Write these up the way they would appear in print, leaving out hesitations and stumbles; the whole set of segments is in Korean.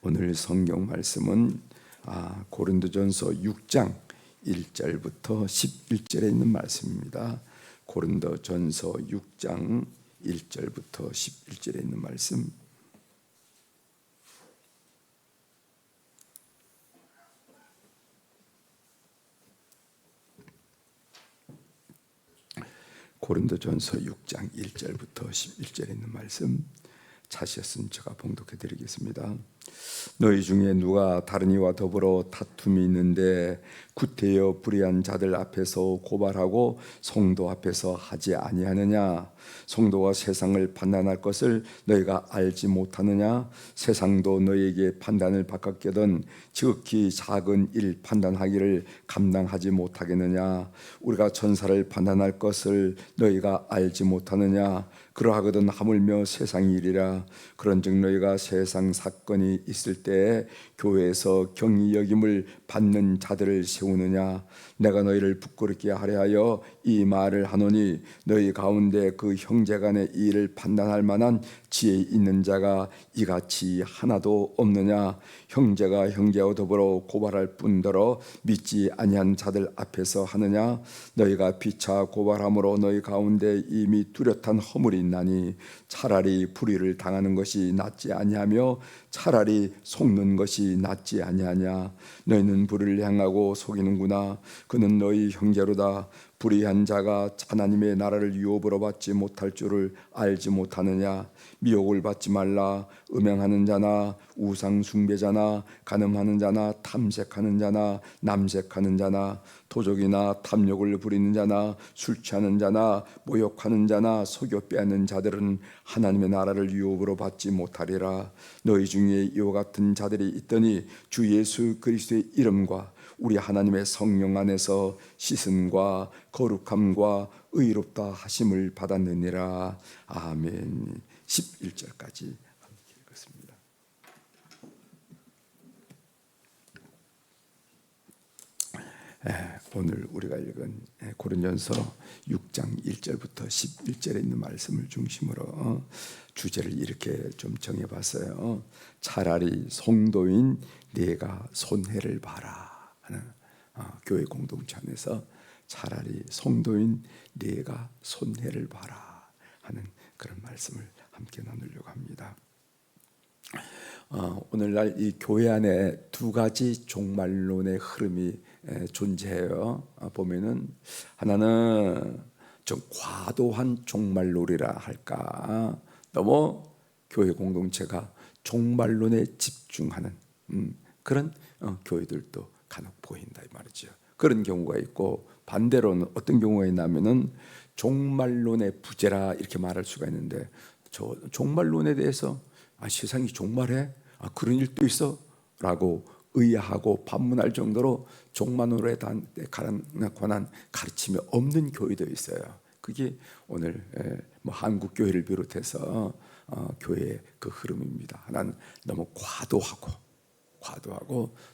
오늘 성경 말씀은 고린도전서 6장 1절부터 11절에 있는 말씀입니다. 고린도전서 6장 1절부터 11절에 있는 말씀. 고린도전서 6장 1절부터 11절에 있는 말씀 찾으셨으면 제가 봉독해 드리겠습니다. 너희 중에 누가 다른 이와 더불어 다툼이 있는데 구태여 불의한 자들 앞에서 고발하고 성도 앞에서 하지 아니하느냐? 성도가 세상을 판단할 것을 너희가 알지 못하느냐? 세상도 너희에게 판단을 바꿨거든 지극히 작은 일 판단하기를 감당하지 못하겠느냐? 우리가 천사를 판단할 것을 너희가 알지 못하느냐? 그러하거든 하물며 세상 일이라. 그런즉 너희가 세상 사건이 있을 때에 교회에서 경히 여김을 받는 자들을 세우느냐? 내가 너희를 부끄럽게 하려 하여 이 말을 하노니 너희 가운데 그 형제간의 일을 판단할 만한 지혜 있는 자가 이같이 하나도 없느냐? 형제가 형제와 더불어 고발할 뿐더러 믿지 아니한 자들 앞에서 하느냐? 너희가 피차 고발함으로 너희 가운데 이미 뚜렷한 허물이 있나니 차라리 불의를 당하는 것이 낫지 아니하며 차라리 속는 것이 낫지 아니하냐? 너희는 불의를 향하고 속이는구나. 그는 너희 형제로다. 불의한 자가 하나님의 나라를 유업으로 받지 못할 줄을 알지 못하느냐? 미혹을 받지 말라. 음행하는 자나 우상 숭배자나 간음하는 자나 탐색하는 자나 남색하는 자나 도적이나 탐욕을 부리는 자나 술 취하는 자나 모욕하는 자나 속여 빼앗는 자들은 하나님의 나라를 유업으로 받지 못하리라. 너희 중에 이와 같은 자들이 있더니 주 예수 그리스도의 이름과 우리 하나님의 성령 안에서 씻음과 거룩함과 의롭다 하심을 받았느니라. 아멘. 11절까지 함께 읽겠습니다. 오늘 우리가 읽은 고린도전서 6장 1절부터 11절에 있는 말씀을 중심으로 주제를 이렇게 좀 정해봤어요. 차라리 성도인 네가 손해를 봐라 하는 교회 공동체 안에서 차라리 성도인 네가 손해를 봐라 하는 그런 말씀을 함께 나누려고 합니다. 오늘날 이 교회 안에 두 가지 종말론의 흐름이 존재해요. 보면은 하나는 좀 과도한 종말론이라 할까, 너무 교회 공동체가 종말론에 집중하는 그런 교회들도 간혹 보인다 이 말이죠. 그런 경우가 있고, 반대로는 어떤 경우가 있냐면은 종말론의 부재라 이렇게 말할 수가 있는데, 저 종말론에 대해서 세상이 종말해? 그런 일도 있어? 라고 의아하고 반문할 정도로 종말론에 관한 가르침이 없는 교회도 있어요. 그게 오늘 한국 교회를 비롯해서 교회의 그 흐름입니다. 하나는 너무 과도하고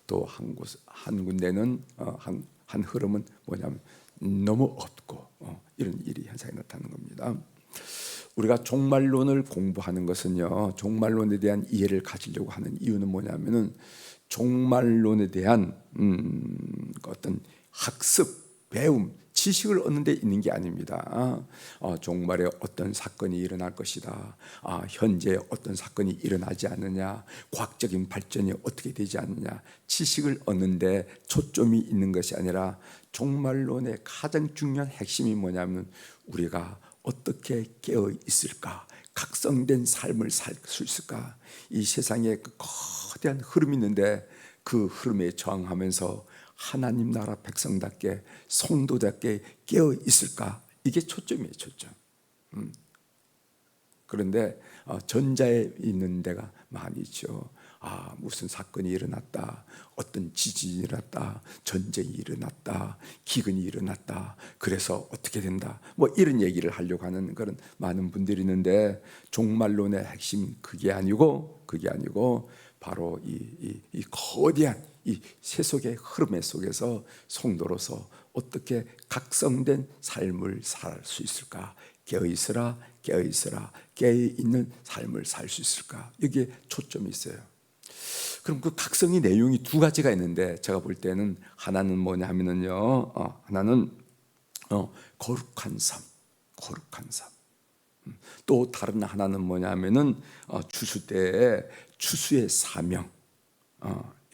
또 한 군데는 한 흐름은 뭐냐면 너무 없고 이런 일이 현상이 나타나는 겁니다. 우리가 종말론을 공부하는 것은요, 종말론에 대한 이해를 가지려고 하는 이유는 뭐냐면은 종말론에 대한 어떤 학습, 배움, 지식을 얻는 데 있는 게 아닙니다. 종말에 어떤 사건이 일어날 것이다, 현재 어떤 사건이 일어나지 않느냐, 과학적인 발전이 어떻게 되지 않느냐, 지식을 얻는 데 초점이 있는 것이 아니라 종말론의 가장 중요한 핵심이 뭐냐면 우리가 어떻게 깨어 있을까, 각성된 삶을 살 수 있을까. 이 세상에 그 거대한 흐름이 있는데 그 흐름에 저항하면서 하나님 나라 백성답게 성도답게 깨어 있을까, 이게 초점이에요. 초점. 그런데 전자에 있는 데가 많이 있죠. 무슨 사건이 일어났다, 어떤 지진이 일어났다, 전쟁이 일어났다, 기근이 일어났다, 그래서 어떻게 된다, 뭐 이런 얘기를 하려고 하는 그런 많은 분들이 있는데, 종말론의 핵심은 그게 아니고 바로 이 거대한 이 세속의 흐름 속에서 성도로서 어떻게 각성된 삶을 살 수 있을까, 깨어있으라 깨어있는 삶을 살 수 있을까, 여기에 초점이 있어요. 그럼 그 각성의 내용이 두 가지가 있는데 제가 볼 때는 하나는 뭐냐 하면은요, 하나는 거룩한 삶, 거룩한 삶. 또 다른 하나는 뭐냐 하면은 추수 때에 추수의 사명.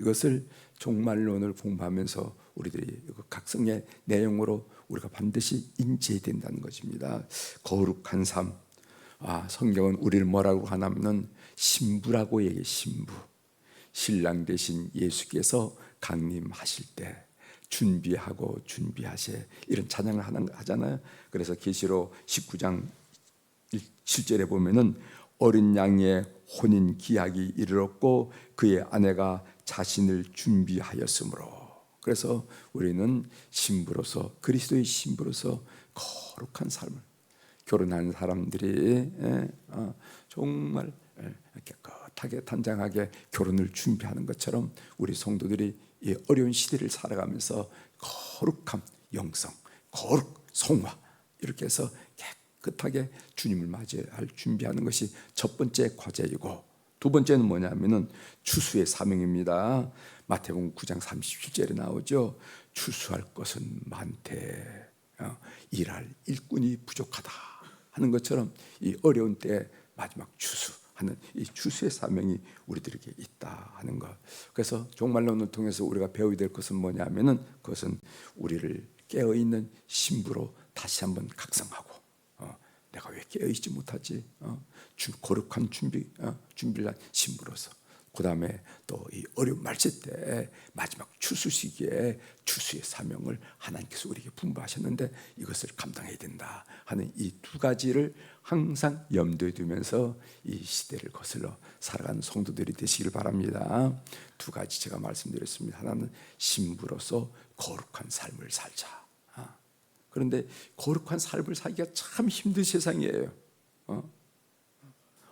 이것을 정말로 오늘 공부하면서 우리들이 각성의 내용으로 우리가 반드시 인지해야 된다는 것입니다. 거룩한 삶. 성경은 우리를 뭐라고 하냐면은 신부라고 얘기해. 신부. 신랑 되신 예수께서 강림하실 때 준비하고 준비하세, 이런 찬양을 하잖아요. 그래서 계시록 19장 7절에 보면은 어린 양의 혼인 기약이 이르렀고 그의 아내가 자신을 준비하였으므로. 그래서 우리는 신부로서, 그리스도의 신부로서 거룩한 삶을, 결혼한 사람들이 정말 깨끗하게 단장하게 결혼을 준비하는 것처럼 우리 성도들이 이 어려운 시대를 살아가면서 거룩함, 영성, 거룩, 성화, 이렇게 해서 깨끗하게 주님을 맞이할 준비하는 것이 첫 번째 과제이고, 두 번째는 뭐냐면은 추수의 사명입니다. 마태복음 9장 37절에 나오죠. 추수할 것은 많되 일할 일꾼이 부족하다 하는 것처럼 이 어려운 때 마지막 추수하는 이 추수의 사명이 우리들에게 있다 하는 것. 그래서 종말론을 통해서 우리가 배워야 될 것은 뭐냐면은 그것은 우리를 깨어있는 신부로 다시 한번 각성하고, 내가 왜 깨어있지 못하지? 거룩한 준비를 한 신부로서, 그 다음에 또 이 어려운 말세 때 마지막 추수 시기에 추수의 사명을 하나님께서 우리에게 분부하셨는데 이것을 감당해야 된다 하는 이 두 가지를 항상 염두에 두면서 이 시대를 거슬러 살아가는 성도들이 되시길 바랍니다. 두 가지 제가 말씀드렸습니다. 하나는 신부로서 거룩한 삶을 살자. 그런데 거룩한 삶을 살기가 참 힘든 세상이에요.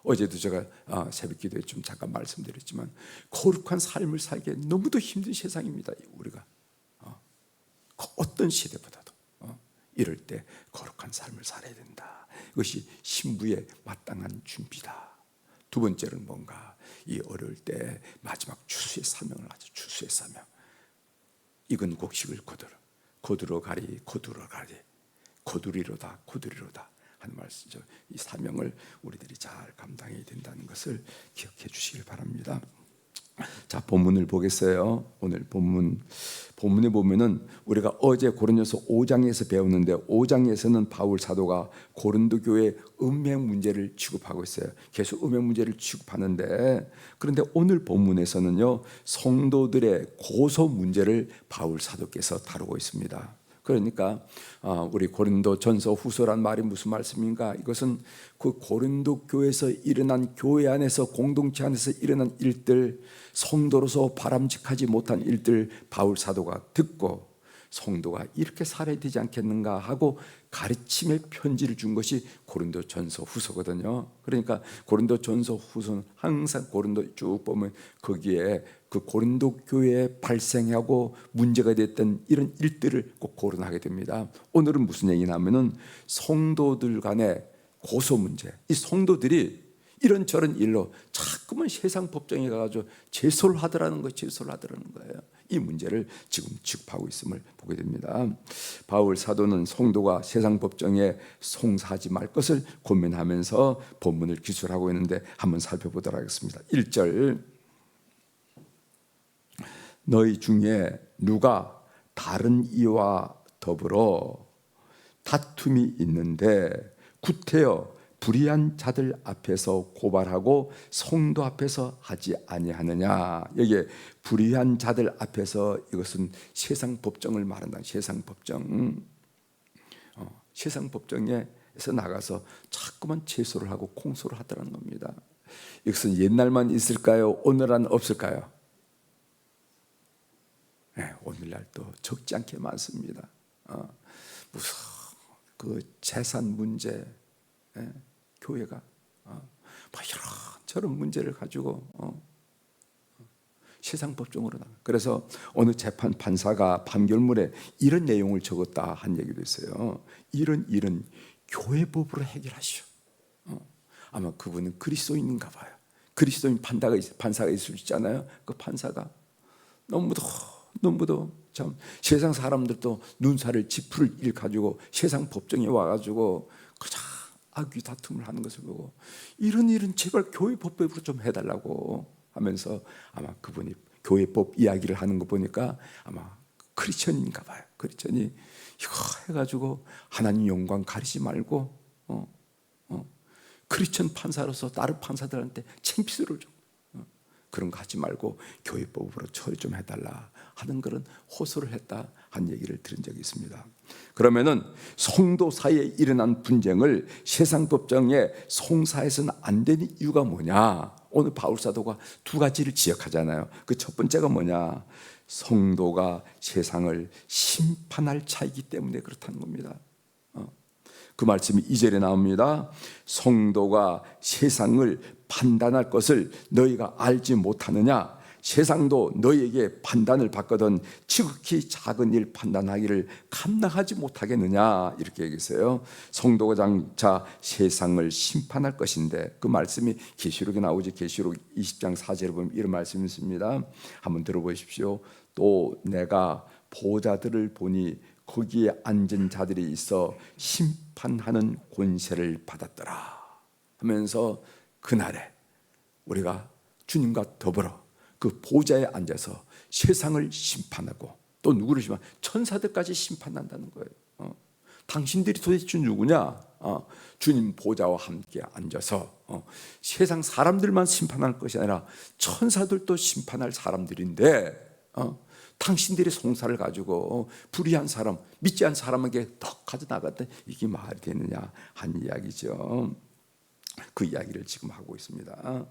어제도 제가 새벽 기도에 좀 잠깐 말씀드렸지만 거룩한 삶을 살기에 너무도 힘든 세상입니다. 우리가 어떤 시대보다도 이럴 때 거룩한 삶을 살아야 된다. 이것이 신부의 마땅한 준비다. 두 번째는 뭔가 이 어려울 때 마지막 추수의 사명을 하죠. 추수의 사명. 익은 곡식을 거두러 가리 거두리로다 하는 말씀이죠. 이 사명을 우리들이 잘 감당해야 된다는 것을 기억해 주시길 바랍니다. 자, 본문을 보겠어요. 오늘 본문에 보면은 우리가 어제 고린도서 5장에서 배웠는데 5장에서는 바울 사도가 고린도 교회 음행 문제를 취급하고 있어요. 계속 음행 문제를 취급하는데, 그런데 오늘 본문에서는요, 성도들의 고소 문제를 바울 사도께서 다루고 있습니다. 그러니까 우리 고린도 전서 후서란 말이 무슨 말씀인가? 이것은 그 고린도 교회에서 일어난, 교회 안에서 공동체 안에서 일어난 일들, 성도로서 바람직하지 못한 일들 바울 사도가 듣고 성도가 이렇게 살아야 되지 않겠는가 하고 가르침의 편지를 준 것이 고린도 전서 후서거든요. 그러니까 고린도 전서 후서는 항상 고린도 쭉 보면 거기에 그 고린도 교회에 발생하고 문제가 됐던 이런 일들을 꼭 거론하게 됩니다. 오늘은 무슨 얘기냐면은 성도들 간의 고소 문제. 이 성도들이 이런저런 일로 자꾸만 세상 법정에 가가지고 제소를 하더라는 거예요. 이 문제를 지금 취급하고 있음을 보게 됩니다. 바울 사도는 성도가 세상 법정에 송사하지 말 것을 고민하면서 본문을 기술하고 있는데 한번 살펴보도록 하겠습니다. 1절, 너희 중에 누가 다른 이와 더불어 다툼이 있는데 구태여 불의한 자들 앞에서 고발하고 성도 앞에서 하지 아니하느냐. 여기에 불의한 자들 앞에서, 이것은 세상 법정을 말한다. 세상 법정. 세상 법정에서 나가서 자꾸만 제소를 하고 공소를 하더라는 겁니다. 이것은 옛날만 있을까요? 오늘은 없을까요? 네, 오늘날도 적지 않게 많습니다. 무슨 그 재산 문제, 교회가 이런저런 문제를 가지고 세상 법정으로 나가. 그래서 어느 재판 판사가 판결문에 이런 내용을 적었다 한 얘기도 있어요. 이런 교회법으로 해결하시오. 아마 그분은 그리스도인인가 봐요. 그리스도인 판사가 있을 수 있잖아요. 그 판사가 너무도 참 세상 사람들도 눈살을 지푸를 일 가지고 세상 법정에 와가지고 그저 악의 다툼을 하는 것을 보고 이런 일은 제발 교회 법대로 좀 해달라고 하면서 아마 그분이 교회법 이야기를 하는 거 보니까 아마 크리스천인가 봐요. 크리스천이 이거 해가지고 하나님 영광 가리지 말고 크리스천 판사로서 다른 판사들한테 창피스러울 좀 그런 거 하지 말고 교회법으로 처리 좀 해달라 하는 그런 호소를 했다 한 얘기를 들은 적이 있습니다. 그러면은 성도 사이에 일어난 분쟁을 세상 법정에 송사해서는 안 되는 이유가 뭐냐? 오늘 바울 사도가 두 가지를 지적하잖아요. 그 첫 번째가 뭐냐? 성도가 세상을 심판할 차이기 때문에 그렇다는 겁니다. 그 말씀이 2절에 나옵니다. 성도가 세상을 판단할 것을 너희가 알지 못하느냐? 세상도 너희에게 판단을 받거든 지극히 작은 일 판단하기를 감당하지 못하겠느냐? 이렇게 얘기했어요. 성도가 장차 세상을 심판할 것인데 그 말씀이 계시록에 나오죠. 계시록 20장 4절에 보면 이런 말씀이 있습니다. 한번 들어보십시오. 또 내가 보좌들을 보니 거기에 앉은 자들이 있어 심판하는 권세를 받았더라 하면서 그날에 우리가 주님과 더불어 그 보좌에 앉아서 세상을 심판하고 또 누구를 심판? 천사들까지 심판한다는 거예요. 당신들이 도대체 누구냐? 주님 보좌와 함께 앉아서 세상 사람들만 심판할 것이 아니라 천사들도 심판할 사람들인데 당신들의 송사를 가지고 불의한 사람, 믿지 않은 사람에게 더 가져나갔다. 이게 말이 되느냐 한 이야기죠. 그 이야기를 지금 하고 있습니다.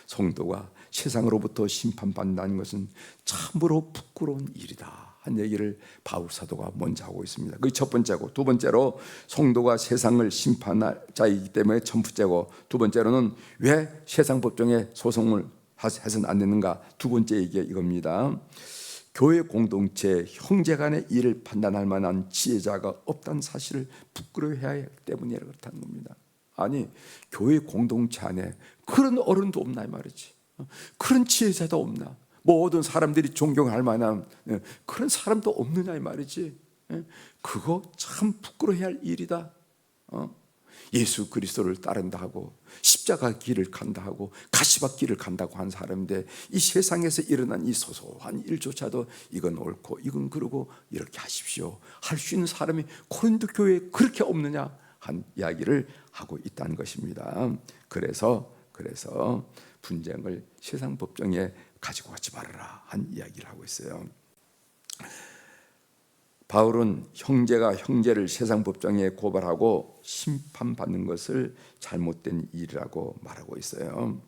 성도가 세상으로부터 심판받는다는 것은 참으로 부끄러운 일이다 한 얘기를 바울 사도가 먼저 하고 있습니다. 그게 첫 번째고, 두 번째로 성도가 세상을 심판할 자이기 때문에 첫 번째고, 두 번째로는 왜 세상 법정에 소송을 해서는 안 되는가? 두 번째 얘기가 이겁니다. 교회 공동체 형제 간의 일을 판단할 만한 지혜자가 없다는 사실을 부끄러워해야 하기 때문에 그렇다는 겁니다. 아니, 교회 공동체 안에 그런 어른도 없나 이 말이지. 그런 지혜자도 없나? 모든 사람들이 존경할 만한 그런 사람도 없느냐 이 말이지. 그거 참 부끄러워해야 할 일이다. 예수 그리스도를 따른다 하고 십자가 길을 간다 하고 가시밭 길을 간다고 한 사람인데 이 세상에서 일어난 이 소소한 일조차도 이건 옳고 이건 그러고 이렇게 하십시오 할 수 있는 사람이 고린도 교회에 그렇게 없느냐 한 이야기를 하고 있다는 것입니다. 그래서 분쟁을 세상 법정에 가지고 가지 말아라 한 이야기를 하고 있어요. 바울은 형제가 형제를 세상 법정에 고발하고 심판받는 것을 잘못된 일이라고 말하고 있어요.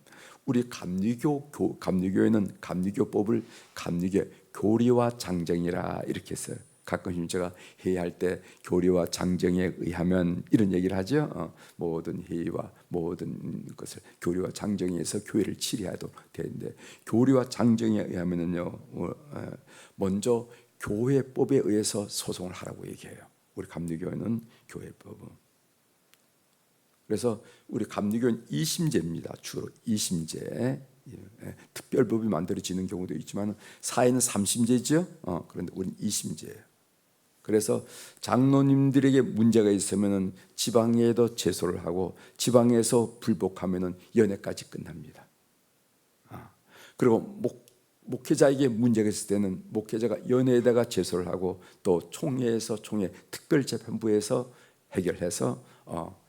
우리 감리교회는 감리교법을 감리교 교리와 장정이라 이렇게 했어요. 가끔씩 제가 회의할 때 교리와 장정에 의하면 이런 얘기를 하죠. 모든 회의와 모든 것을 교리와 장정에 의해서 교회를 치리하도록 되는데, 교리와 장정에 의하면은요, 먼저 교회법에 의해서 소송을 하라고 얘기해요. 우리 감리교회는 교회법은. 그래서 우리 감리교회는 이심제입니다. 주로 이심제. 특별법이 만들어지는 경우도 있지만 사회는 삼심제죠. 그런데 우리는 이심제예요. 그래서 장로님들에게 문제가 있으면은 지방에도 제소를 하고 지방에서 불복하면은 연회까지 끝납니다. 그리고 목회자에게 문제가 있을 때는 목회자가 연회에다가 제소를 하고 또 총회에서 총회 특별재판부에서 해결해서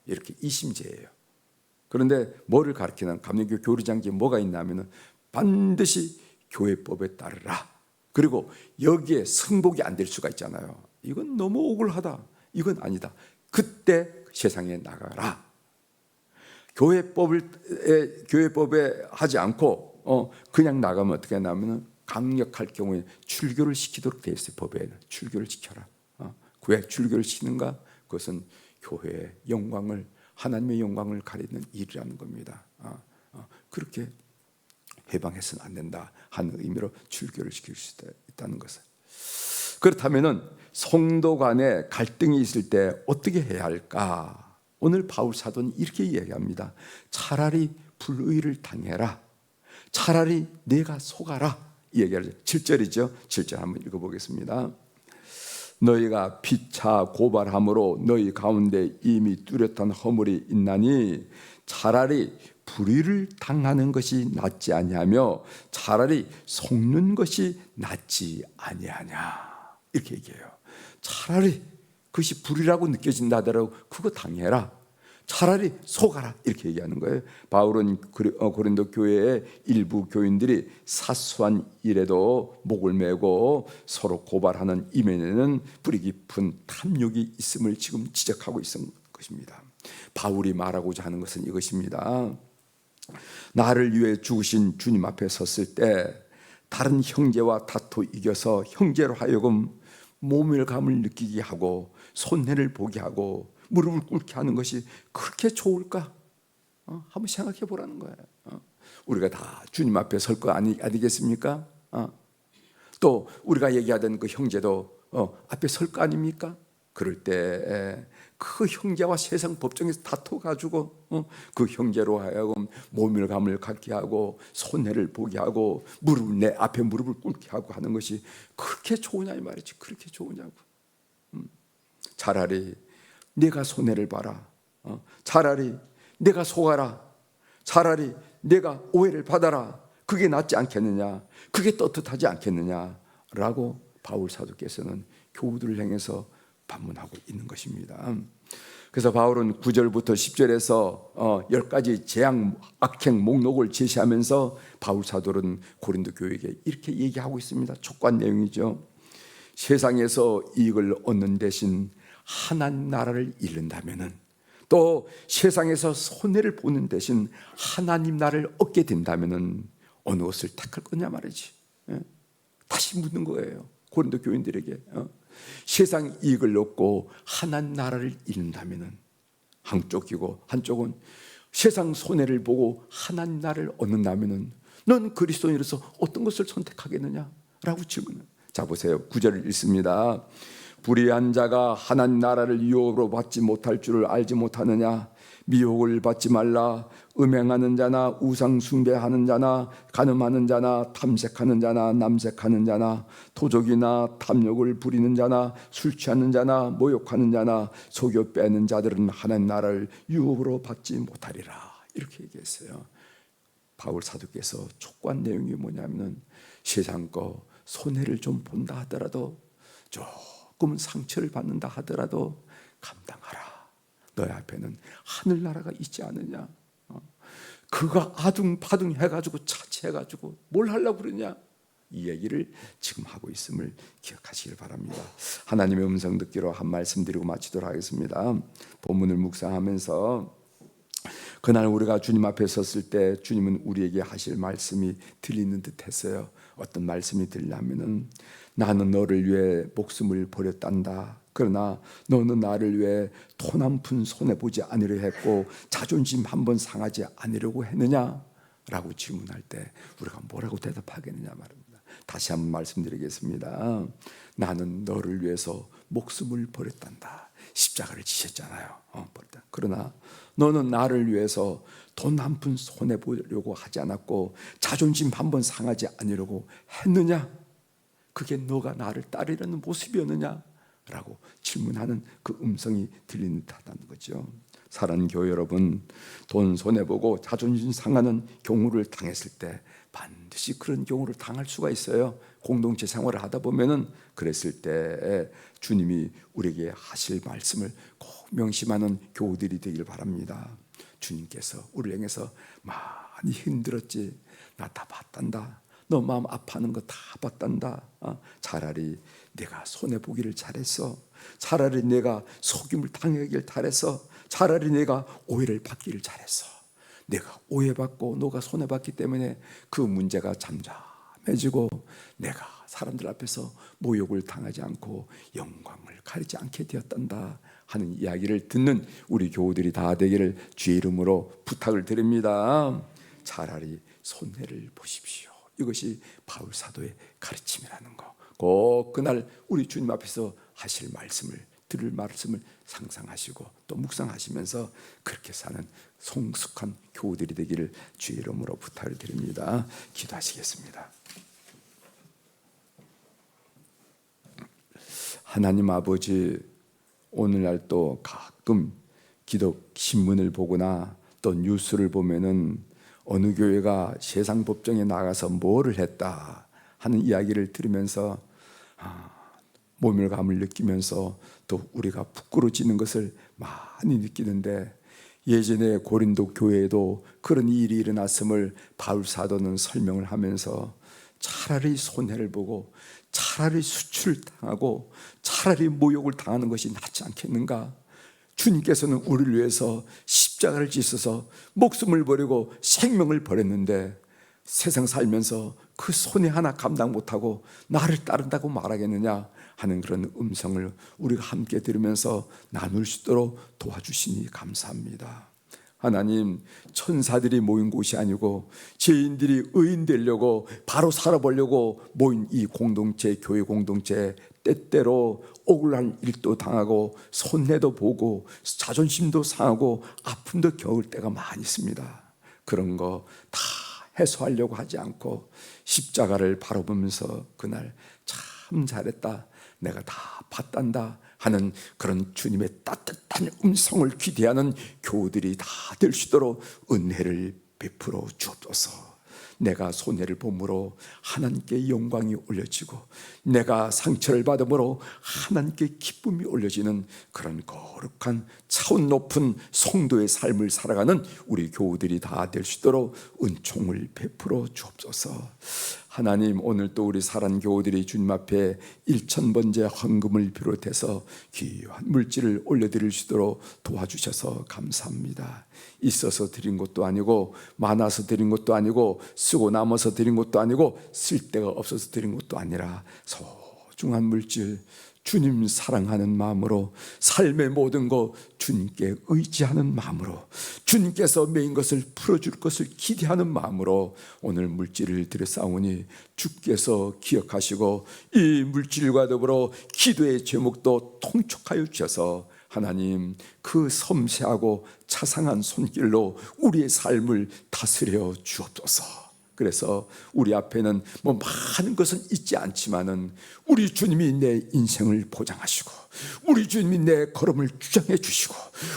이렇게 이심제예요. 그런데 뭐를 가르치는 감리교 교리장기에 뭐가 있냐면은 반드시 교회법에 따르라. 그리고 여기에 승복이 안 될 수가 있잖아요. 이건 너무 억울하다. 이건 아니다. 그때 세상에 나가라. 교회법에 하지 않고 그냥 나가면 어떻게 하냐면은 강력할 경우에 출교를 시키도록 되어 있어요. 법에는 출교를 시켜라. 왜 출교를 시키는가? 그것은 교회의 영광을, 하나님의 영광을 가리는 일이라는 겁니다. 그렇게 해방해서는 안 된다 하는 의미로 출교를 시킬 수 있다는 것을. 그렇다면은 성도 간에 갈등이 있을 때 어떻게 해야 할까? 오늘 바울 사도는 이렇게 이야기합니다. 차라리 불의를 당해라. 차라리 내가 속아라. 이 얘기를 7절이죠. 7절 한번 읽어보겠습니다. 너희가 피차 고발함으로 너희 가운데 이미 뚜렷한 허물이 있나니 차라리 불의를 당하는 것이 낫지 아니하며 차라리 속는 것이 낫지 아니하냐. 이렇게 얘기해요. 차라리 그것이 불의라고 느껴진다 하더라도 그거 당해라. 차라리 속아라. 이렇게 얘기하는 거예요. 바울은 고린도 교회의 일부 교인들이 사소한 일에도 목을 메고 서로 고발하는 이면에는 뿌리 깊은 탐욕이 있음을 지금 지적하고 있는 것입니다. 바울이 말하고자 하는 것은 이것입니다. 나를 위해 죽으신 주님 앞에 섰을 때 다른 형제와 다투 이겨서 형제로 하여금 모멸감을 느끼게 하고 손해를 보게 하고 무릎을 꿇게 하는 것이 그렇게 좋을까? 한번 생각해 보라는 거예요. 우리가 다 주님 앞에 설 거 아니겠습니까? 또 우리가 얘기하던 그 형제도 앞에 설 거 아닙니까? 그럴 때 그 형제와 세상 법정에서 다퉈가지고 그 형제로 하여금 모멸감을 갖게 하고 손해를 보게 하고 내 앞에 무릎을 꿇게 하고 하는 것이 그렇게 좋으냐 이 말이지. 그렇게 좋으냐고. 차라리 내가 손해를 봐라. 차라리 내가 속아라. 차라리 내가 오해를 받아라. 그게 낫지 않겠느냐. 그게 떳떳하지 않겠느냐라고 바울 사도께서는 교우들을 향해서 반문하고 있는 것입니다. 그래서 바울은 9절부터 10절에서 10가지 재앙, 악행 목록을 제시하면서 바울 사도는 고린도 교회에게 이렇게 얘기하고 있습니다. 촉구한 내용이죠. 세상에서 이익을 얻는 대신 하나님 나라를 잃는다면은, 또 세상에서 손해를 보는 대신 하나님 나라를 얻게 된다면은 어느 것을 택할 거냐 말이지. 다시 묻는 거예요. 고린도 교인들에게. 세상 이익을 얻고 하나님 나라를 잃는다면은 한쪽이고, 한쪽은 세상 손해를 보고 하나님 나라를 얻는다면은 넌 그리스도인으로서 어떤 것을 선택하겠느냐라고 질문을. 자 보세요. 9절을 읽습니다. 불의한 자가 하나님 나라를 유혹으로 받지 못할 줄을 알지 못하느냐. 미혹을 받지 말라. 음행하는 자나 우상 숭배하는 자나 간음하는 자나 탐색하는 자나 남색하는 자나 도적이나 탐욕을 부리는 자나 술 취하는 자나 모욕하는 자나 속여 빼는 자들은 하나님 나라를 유혹으로 받지 못하리라. 이렇게 얘기했어요. 바울 사도께서 촉구한 내용이 뭐냐면 세상 거 손해를 좀 본다 하더라도, 조금 상처를 받는다 하더라도 감당하라. 너희 앞에는 하늘나라가 있지 않느냐. 그가 아둥바둥 해가지고 차치해가지고 뭘 하려고 그러냐. 이 얘기를 지금 하고 있음을 기억하시길 바랍니다. 하나님의 음성 듣기로 한 말씀 드리고 마치도록 하겠습니다. 본문을 묵상하면서 그날 우리가 주님 앞에 섰을 때 주님은 우리에게 하실 말씀이 들리는 듯 했어요. 어떤 말씀이 들리냐면은 나는 너를 위해 목숨을 버렸단다. 그러나 너는 나를 위해 돈 한 푼 손해보지 않으려 했고 자존심 한 번 상하지 않으려고 했느냐? 라고 질문할 때 우리가 뭐라고 대답하겠느냐 말입니다. 다시 한번 말씀드리겠습니다. 나는 너를 위해서 목숨을 버렸단다. 십자가를 지셨잖아요. 그러나 너는 나를 위해서 돈 한 푼 손해보려고 하지 않았고 자존심 한 번 상하지 않으려고 했느냐? 그게 너가 나를 따르려는 모습이었느냐? 라고 질문하는 그 음성이 들리는 듯하다는 거죠. 사랑하는 교회 여러분, 돈 손해보고 자존심 상하는 경우를 당했을 때 반드시 그런 경우를 당할 수가 있어요. 공동체 생활을 하다 보면은 그랬을 때 주님이 우리에게 하실 말씀을 꼭 명심하는 교우들이 되길 바랍니다. 주님께서 우리를 향해서 많이 힘들었지, 나 다 봤단다. 너 마음 아파하는 거 다 봤단다. 차라리 내가 손해보기를 잘했어. 차라리 내가 속임을 당하기를 잘했어. 차라리 내가 오해를 받기를 잘했어. 내가 오해받고 너가 손해받기 때문에 그 문제가 잠잠해지고 내가 사람들 앞에서 모욕을 당하지 않고 영광을 가리지 않게 되었단다 하는 이야기를 듣는 우리 교우들이 다 되기를 주의 이름으로 부탁을 드립니다. 차라리 손해를 보십시오. 이것이 바울 사도의 가르침이라는 거. 꼭 그날 우리 주님 앞에서 하실 말씀을 들을 말씀을 상상하시고 또 묵상하시면서 그렇게 사는 성숙한 교우들이 되기를 주의 이름으로 부탁을 드립니다. 기도하시겠습니다. 하나님 아버지, 오늘날 또 가끔 기독 신문을 보거나 또 뉴스를 보면은 어느 교회가 세상 법정에 나가서 뭐를 했다 하는 이야기를 들으면서 모멸감을 느끼면서 또 우리가 부끄러워지는 것을 많이 느끼는데, 예전에 고린도 교회에도 그런 일이 일어났음을 바울 사도는 설명을 하면서 차라리 손해를 보고 차라리 수출을 당하고 차라리 모욕을 당하는 것이 낫지 않겠는가? 주님께서는 우리를 위해서 십자가를 지셔서 목숨을 버리고 생명을 버렸는데 세상 살면서 그 손해 하나 감당 못하고 나를 따른다고 말하겠느냐 하는 그런 음성을 우리가 함께 들으면서 나눌 수 있도록 도와주시니 감사합니다. 하나님, 천사들이 모인 곳이 아니고 죄인들이 의인 되려고 바로 살아보려고 모인 이 공동체, 교회 공동체, 때때로 억울한 일도 당하고 손해도 보고 자존심도 상하고 아픔도 겪을 때가 많이 있습니다. 그런 거 다 해소하려고 하지 않고 십자가를 바라보면서 그날 참 잘했다, 내가 다 봤단다 하는 그런 주님의 따뜻한 음성을 기대하는 교우들이 다 될 수 있도록 은혜를 베풀어 주옵소서. 내가 손해를 봄으로 하나님께 영광이 올려지고 내가 상처를 받음으로 하나님께 기쁨이 올려지는 그런 거룩한 차원 높은 성도의 삶을 살아가는 우리 교우들이 다 될 수 있도록 은총을 베풀어 주옵소서. 하나님, 오늘 또 우리 사랑 교우들이 주님 앞에 1,000번째 헌금을 비롯해서 귀한 물질을 올려드릴 수 있도록 도와주셔서 감사합니다. 있어서 드린 것도 아니고 많아서 드린 것도 아니고 쓰고 남아서 드린 것도 아니고 쓸 데가 없어서 드린 것도 아니라 소중한 물질, 주님 사랑하는 마음으로 삶의 모든 것 주님께 의지하는 마음으로 주님께서 메인 것을 풀어줄 것을 기대하는 마음으로 오늘 물질을 드렸사오니 주께서 기억하시고 이 물질과 더불어 기도의 제목도 통촉하여 주셔서 하나님, 그 섬세하고 차상한 손길로 우리의 삶을 다스려 주옵소서. 그래서 우리 앞에는 뭐 많은 것은 있지 않지만은 우리 주님이 내 인생을 보장하시고 우리 주님이 내 걸음을 주장해 주시고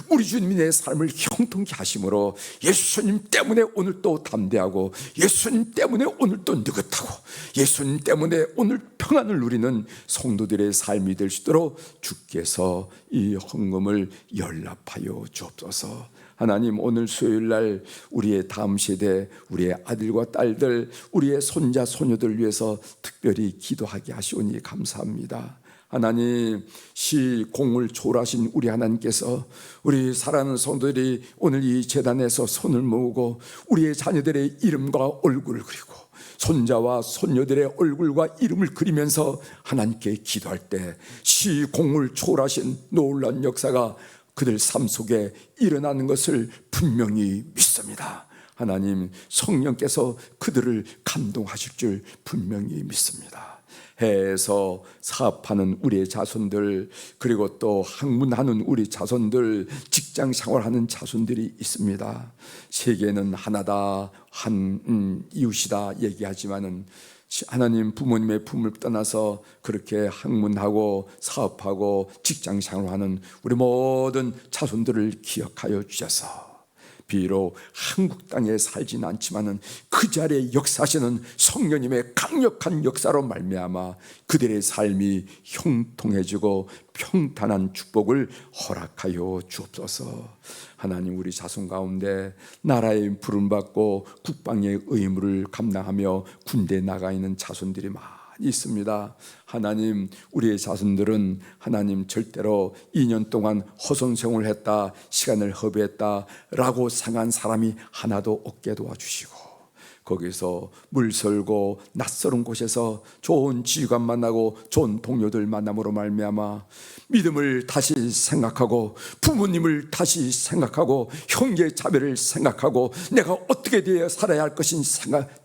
우리 주님이 내 삶을 형통케 하심으로 예수님 때문에 오늘 또 담대하고 예수님 때문에 오늘 또 느긋하고 예수님 때문에 오늘 평안을 누리는 성도들의 삶이 될 수 있도록 주께서 이 헌금을 연락하여 주옵소서. 하나님, 오늘 수요일날 우리의 다음 세대, 우리의 아들과 딸들, 우리의 손자 소녀들 위해서 특별히 기도하게 하시오니 감사합니다. 하나님, 시공을 초월하신 우리 하나님께서 우리 사랑하는 성도들이 오늘 이 재단에서 손을 모으고 우리의 자녀들의 이름과 얼굴을 그리고 손자와 손녀들의 얼굴과 이름을 그리면서 하나님께 기도할 때 시공을 초월하신 놀라운 역사가 그들 삶 속에 일어나는 것을 분명히 믿습니다. 하나님, 성령께서 그들을 감동하실 줄 분명히 믿습니다. 해에서 사업하는 우리의 자손들, 그리고 또 학문하는 우리 자손들, 직장 생활하는 자손들이 있습니다. 세계는 하나다, 한 이웃이다 얘기하지만은 하나님, 부모님의 품을 떠나서 그렇게 학문하고 사업하고 직장 생활하는 우리 모든 자손들을 기억하여 주셔서 비록 한국 땅에 살진 않지만은 그 자리에 역사하시는 성령님의 강력한 역사로 말미암아 그들의 삶이 형통해지고 평탄한 축복을 허락하여 주옵소서. 하나님, 우리 자손 가운데 나라의 부름받고 국방의 의무를 감당하며 군대에 나가 있는 자손들이 많이 있습니다. 하나님, 우리의 자손들은 하나님 절대로 2년 동안 허송세월을 했다, 시간을 허비했다 라고 상한 사람이 하나도 없게 도와주시고 거기서 물설고 낯설은 곳에서 좋은 지휘관 만나고 좋은 동료들 만남으로 말미암아 믿음을 다시 생각하고 부모님을 다시 생각하고 형제 자매를 생각하고 내가 어떻게 되어 살아야 할 것인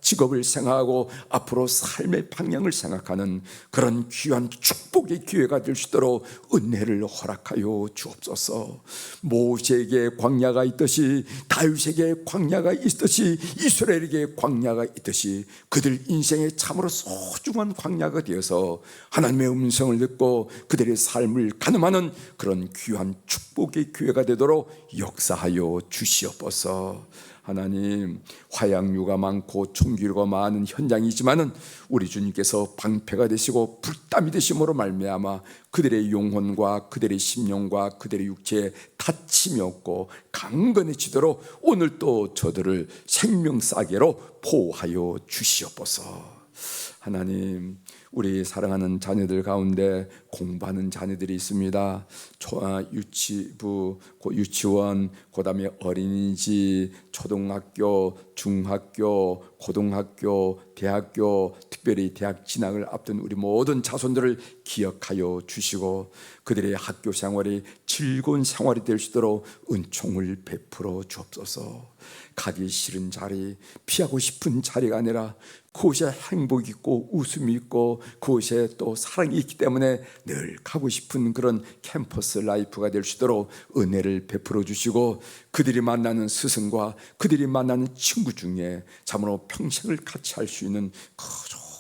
직업을 생각하고 앞으로 삶의 방향을 생각하는 그런 귀한 축복의 기회가 될 수 있도록 은혜를 허락하여 주옵소서. 모세에게 광야가 있듯이 다윗에게 광야가 있듯이 이스라엘에게 광야가 있듯이 그들 인생에 참으로 소중한 광야가 되어서 하나님의 음성을 듣고 그들의 삶을 가늠하는 그런 귀한 축복의 기회가 되도록 역사하여 주시옵소서. 하나님, 화양유가 많고 총기류가 많은 현장이지만은 우리 주님께서 방패가 되시고 불담이 되심으로 말미암아 그들의 영혼과 그들의 심령과 그들의 육체에 다침이 없고 강건해지도록 오늘 또 저들을 생명싸개로 보호하여 주시옵소서. 하나님, 우리 사랑하는 자녀들 가운데 공부하는 자녀들이 있습니다. 유치부, 유치원, 그 다음에 어린이집, 초등학교, 중학교, 고등학교, 대학교, 특별히 대학 진학을 앞둔 우리 모든 자손들을 기억하여 주시고 그들의 학교 생활이 즐거운 생활이 될 수 있도록 은총을 베풀어 주옵소서. 가기 싫은 자리, 피하고 싶은 자리가 아니라 그곳에 행복이 있고 웃음이 있고 그곳에 또 사랑이 있기 때문에 늘 가고 싶은 그런 캠퍼스 라이프가 될 수 있도록 은혜를 베풀어 주시고 그들이 만나는 스승과 그들이 만나는 친구 중에 참으로 평생을 같이 할 수 있는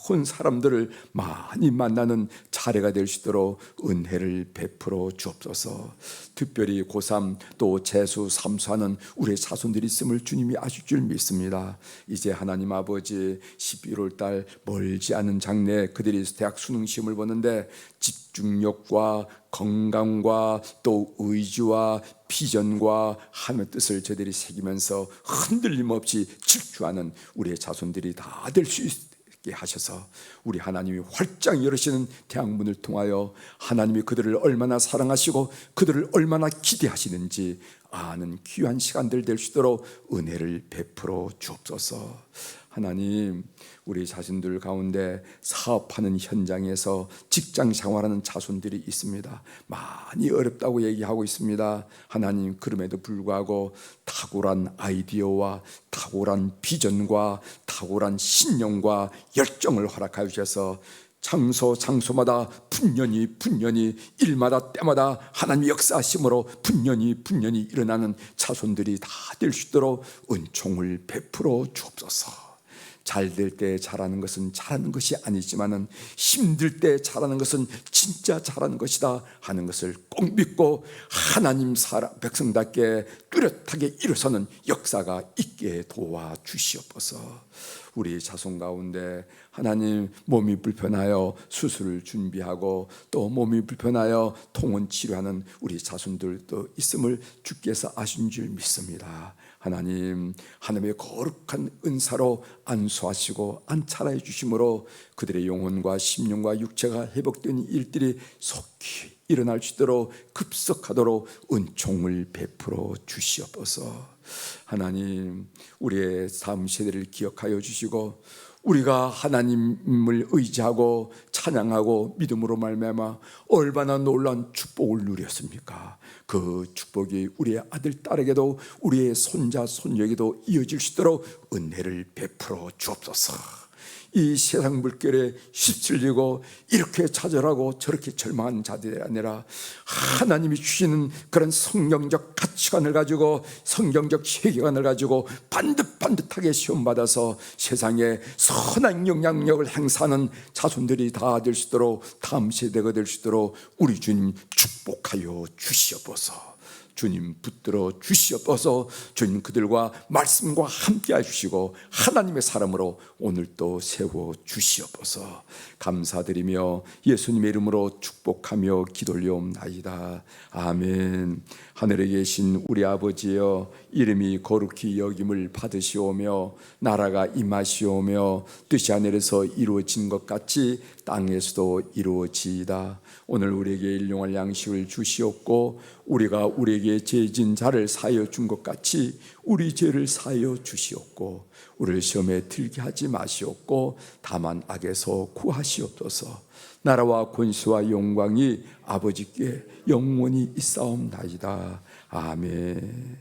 좋은 사람들을 많이 만나는 자리가 될 수 있도록 은혜를 베풀어 주옵소서. 특별히 고3 또 재수 삼수하는 우리의 자손들이 있음을 주님이 아실 줄 믿습니다. 이제 하나님 아버지 11월 달 멀지 않은 장래에 그들이 대학 수능 시험을 보는데 집중력과 건강과 또 의지와 비전과 하나님의 뜻을 저들이 새기면서 흔들림 없이 질주하는 우리의 자손들이 다 될 수 있습니다. 하셔서 우리 하나님이 활짝 열으시는 대학문을 통하여 하나님이 그들을 얼마나 사랑하시고 그들을 얼마나 기대하시는지 아는 귀한 시간들 될 수 있도록 은혜를 베풀어 주옵소서. 하나님, 우리 자신들 가운데 사업하는 현장에서 직장 생활하는 자손들이 있습니다. 많이 어렵다고 얘기하고 있습니다. 하나님, 그럼에도 불구하고 탁월한 아이디어와 탁월한 비전과 탁월한 신념과 열정을 허락하여 주셔서 장소마다 분연히 일마다 때마다 하나님의 역사하심으로 분연히 일어나는 자손들이 다 될 수 있도록 은총을 베풀어 주옵소서. 잘 될 때 잘하는 것은 잘하는 것이 아니지만은 힘들 때 잘하는 것은 진짜 잘하는 것이다 하는 것을 꼭 믿고 하나님 백성답게 뚜렷하게 일어서는 역사가 있게 도와 주시옵소서. 우리 자손 가운데 하나님 몸이 불편하여 수술을 준비하고 또 몸이 불편하여 통원 치료하는 우리 자손들도 있음을 주께서 아신 줄 믿습니다. 하나님, 하나님의 거룩한 은사로 안수하시고 안찰해 주심으로 그들의 영혼과 심령과 육체가 회복된 일들이 속히 일어날 수 있도록 급속하도록 은총을 베풀어 주시옵소서. 하나님, 우리의 다음 세대를 기억하여 주시고 우리가 하나님을 의지하고 찬양하고 믿음으로 말미암아 얼마나 놀라운 축복을 누렸습니까? 그 축복이 우리의 아들 딸에게도 우리의 손자 손녀에게도 이어질 수 있도록 은혜를 베풀어 주옵소서. 이 세상 물결에 휩쓸리고 이렇게 좌절하고 저렇게 절망한 자들이 아니라 하나님이 주시는 그런 성경적 가치관을 가지고 성경적 세계관을 가지고 반듯하게 시험받아서 세상에 선한 영향력을 행사하는 자손들이 다 될 수 있도록 다음 세대가 될 수 있도록 우리 주님 축복하여 주시옵소서. 주님 붙들어 주시옵소서. 주님 그들과 말씀과 함께 해주시고 하나님의 사람으로 오늘 또 세워 주시옵소서. 감사드리며 예수님의 이름으로 축복하며 기도올리옵나이다. 아멘. 하늘에 계신 우리 아버지여, 이름이 거룩히 여김을 받으시오며 나라가 임하시오며 뜻이 하늘에서 이루어진 것 같이 땅에서도 이루어지이다. 오늘 우리에게 일용할 양식을 주시옵고 우리가 우리에게 죄진 자를 사하여 준 것 같이 우리 죄를 사하여 주시옵고 우리를 시험에 들게 하지 마시옵고 다만 악에서 구하시옵소서. 나라와 권수와 영광이 아버지께 영원히 있사옵나이다. 아멘.